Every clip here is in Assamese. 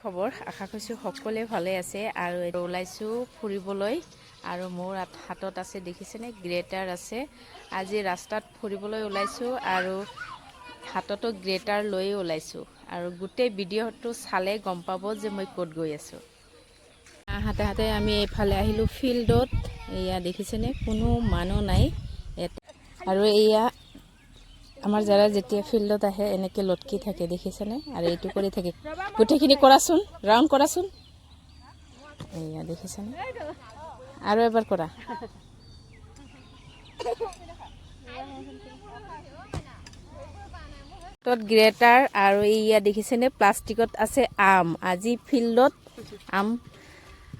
খবৰ আশা কৰিছোঁ সকলোৱে ভালে আছে আৰু ওলাইছোঁ ফুৰিবলৈ আৰু মোৰ হাতত আছে দেখিছেনে গ্ৰেটাৰ আছে আজি ৰাস্তাত ফুৰিবলৈ ওলাইছোঁ আৰু হাততো গ্ৰেটাৰ লৈ ওলাইছোঁ আৰু গোটেই ভিডিঅ'টো চালে গম পাব যে মই ক'ত গৈ আছোঁ হাতে হাতে আমি এইফালে আহিলোঁ ফিল্ডত এয়া দেখিছেনে কোনো মানুহ নাই আৰু এয়া আমাৰ যাৰা যেতিয়া ফিল্ডত আহে এনেকৈ লটকি থাকে দেখিছেনে আৰু এইটো কৰি থাকে গোটেইখিনি কৰাচোন ৰাউণ্ড কৰাচোন এয়া দেখিছেনে আৰু এবাৰ কৰা তত গ্ৰেটাৰ আৰু এয়া দেখিছেনে প্লাষ্টিকত আছে আম আজি ফিল্ডত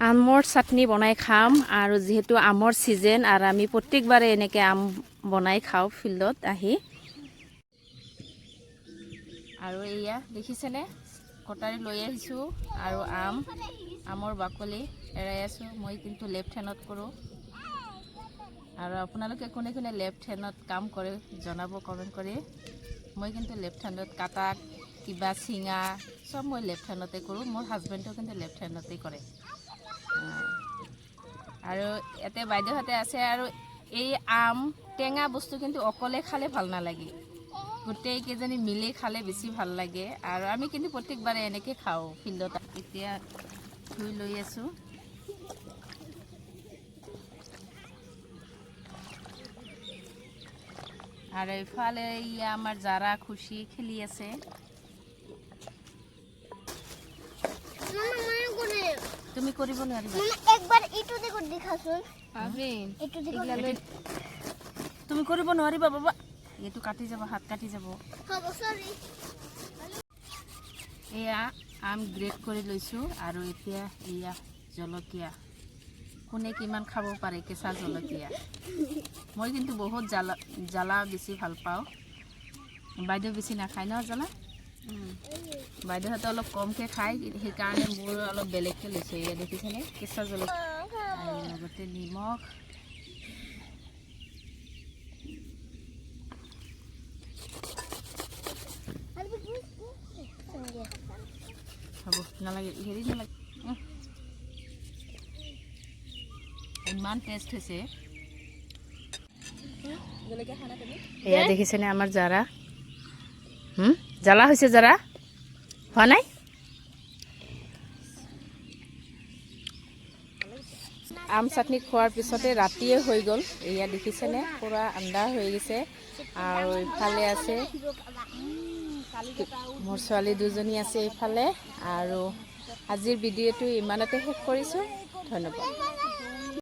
আমৰ চাটনি বনাই খাম আৰু যেহেতু আমৰ সিজন আৰু আমি প্ৰত্যেকবাৰে এনেকৈ আম বনাই খাওঁ ফিল্ডত আহি আৰু এয়া দেখিছেনে কটাৰী লৈ আহিছোঁ আৰু আমৰ বাকলি এৰাই আছোঁ মই কিন্তু লেফ্ট হেণ্ডত কৰোঁ আৰু আপোনালোকে কোনে কোনে লেফ্ট হেণ্ডত কাম কৰে জনাব কমেণ্ট কৰি মই কিন্তু লেফ্ট হেণ্ডত কাটা কিবা চিঙা সব মই লেফ্ট হেণ্ডতে কৰোঁ মোৰ হাজবেণ্ডেও কিন্তু লেফ্ট হেণ্ডতেই কৰে আৰু ইয়াতে বাইদেউহঁতে আছে আৰু এই আম টেঙা বস্তু কিন্তু অকলে খালে ভাল নালাগে গোটেই কেইজনী মিলি খালে বেছি ভাল লাগে আৰু আমি কিন্তু প্ৰত্যেকবাৰে এনেকৈ খাওঁ ফিল্ডত এতিয়া ধুই লৈ আছোঁ আৰু এইফালে আমাৰ যাৰা খুশি খেলি আছে তুমি কৰিব নোৱাৰিবা একবাৰ ইটো দেখো দেখাচোন আবিন ইটো দেখো তুমি কৰিব নোৱাৰিবা বাবা এইটো কাটি যাব হাত কাটি যাব হ'ব সৰি এয়া আম গ্ৰেট কৰি লৈছোঁ আৰু এতিয়া এয়া জলকীয়া কোনে কিমান খাব পাৰে কেঁচা জলকীয়া মই কিন্তু বহুত জ্বালা বেছি ভাল পাওঁ বাইদেউ বেছি নাখায় ন জ্বালা বাইদেউহঁতে অলপ কমকৈ খায় সেইকাৰণে মোৰ অলপ বেলেগকৈ লৈছোঁ এয়া দেখিছেনে কেঁচা জলকীয়া আৰু লগতে নিমখ হ'ব নালাগে হেৰি নালাগে ইমান টেষ্ট হৈছে এয়া দেখিছেনে আমাৰ জাৰা জ্বালা হৈছে জাৰা হোৱা নাই আম চাটনি খোৱাৰ পিছতে ৰাতিয়ে হৈ গ'ল এয়া দেখিছেনে পুৰা আন্ধাৰ হৈ গৈছে আৰু ইফালে আছে মোৰ ছোৱালী দুজনী আছে এইফালে আৰু আজিৰ ভিডিঅ'টো ইমানতে শেষ কৰিছোঁ ধন্যবাদ